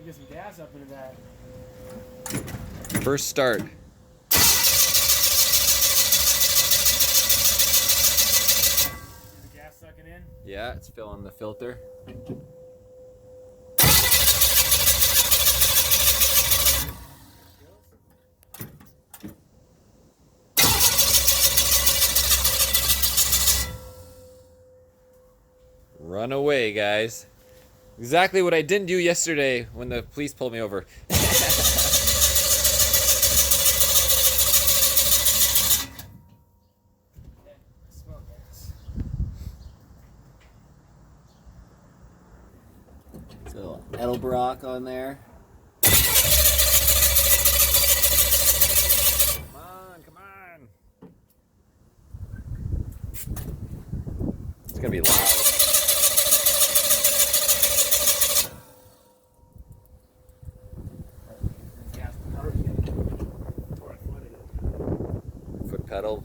Get some gas up into that. First start. Is the gas sucking in? Yeah, it's filling the filter. Run away, guys. Exactly what I didn't do yesterday when the police pulled me over. Smoke gas. There's a little Edelbrock on there. Come on, come on. It's gonna be loud. Foot pedal.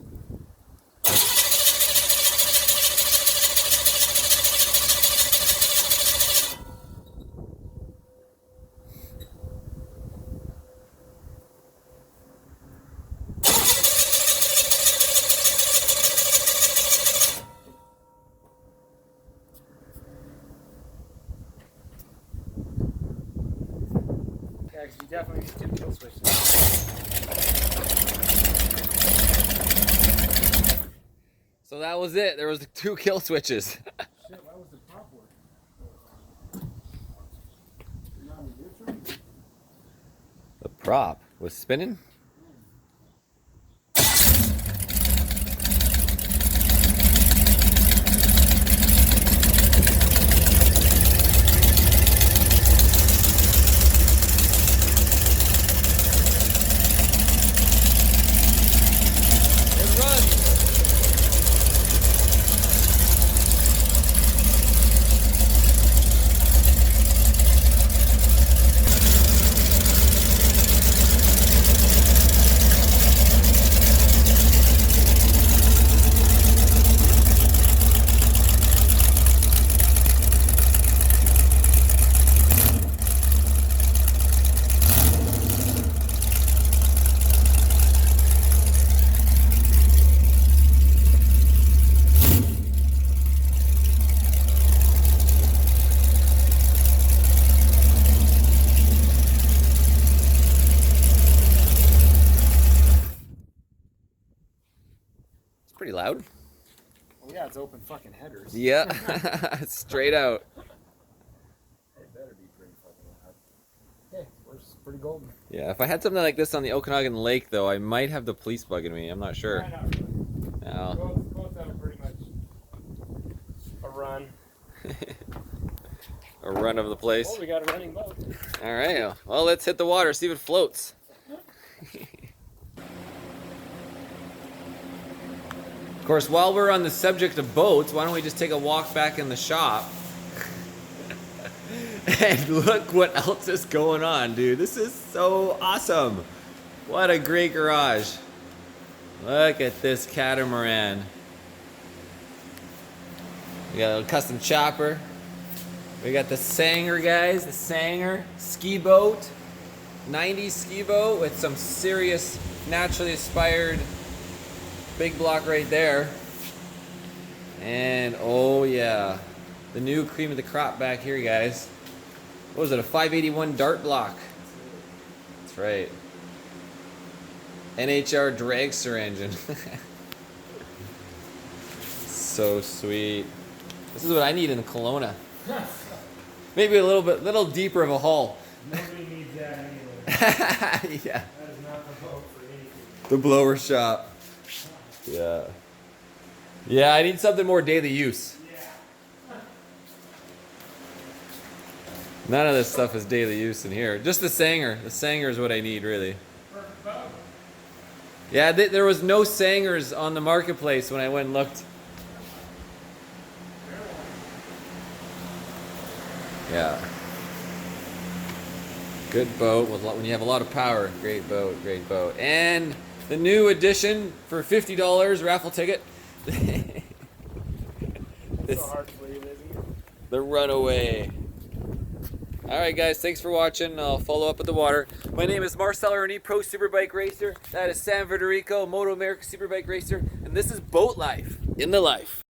Yeah, because you definitely need two kill switches. So that was it. There was 2 kill switches. Shit, why was the prop work? Not in neutral? The prop was spinning. Pretty loud. Oh yeah, it's open fucking headers. Yeah, straight out. It better be pretty fucking loud. Okay, we're pretty golden. Yeah, if I had something like this on the Okanagan Lake, though, I might have the police bugging me. I'm not sure. Yeah, not really. No. Both have pretty much a run. A run of the place. Oh, we got a running boat. All right. Well, let's hit the water, see if it floats. Of course, while we're on the subject of boats, why don't we just take a walk back in the shop? And look what else is going on, dude. This is so awesome. What a great garage. Look at this catamaran. We got a little custom chopper. We got the Sanger, guys. The Sanger ski boat. 90s ski boat with some serious naturally aspired big block right there. And oh yeah, the new cream of the crop back here, guys. What was it, a 581 dart block? That's right. NHR dragster engine. So sweet. This is what I need in the Kelowna. Maybe a little deeper of a hull. Nobody needs that anyway. Yeah. That is not the boat for anything. The blower shop. Yeah. Yeah, I need something more daily use. Yeah. None of this stuff is daily use in here. Just the Sanger. The Sanger is what I need, really. Perfect boat. Yeah, there was no Sangers on the marketplace when I went and looked. Yeah. Good boat when you have a lot of power. Great boat, great boat. And the new addition for $50 raffle ticket. It's This, so hard to believe, isn't it? the Runaway. All right, guys, thanks for watching. I'll follow up with the water. My name is Marcel Ernie, Pro Superbike Racer. That is Sam Verderico, Moto America Superbike Racer. And this is Boat Life in the Life.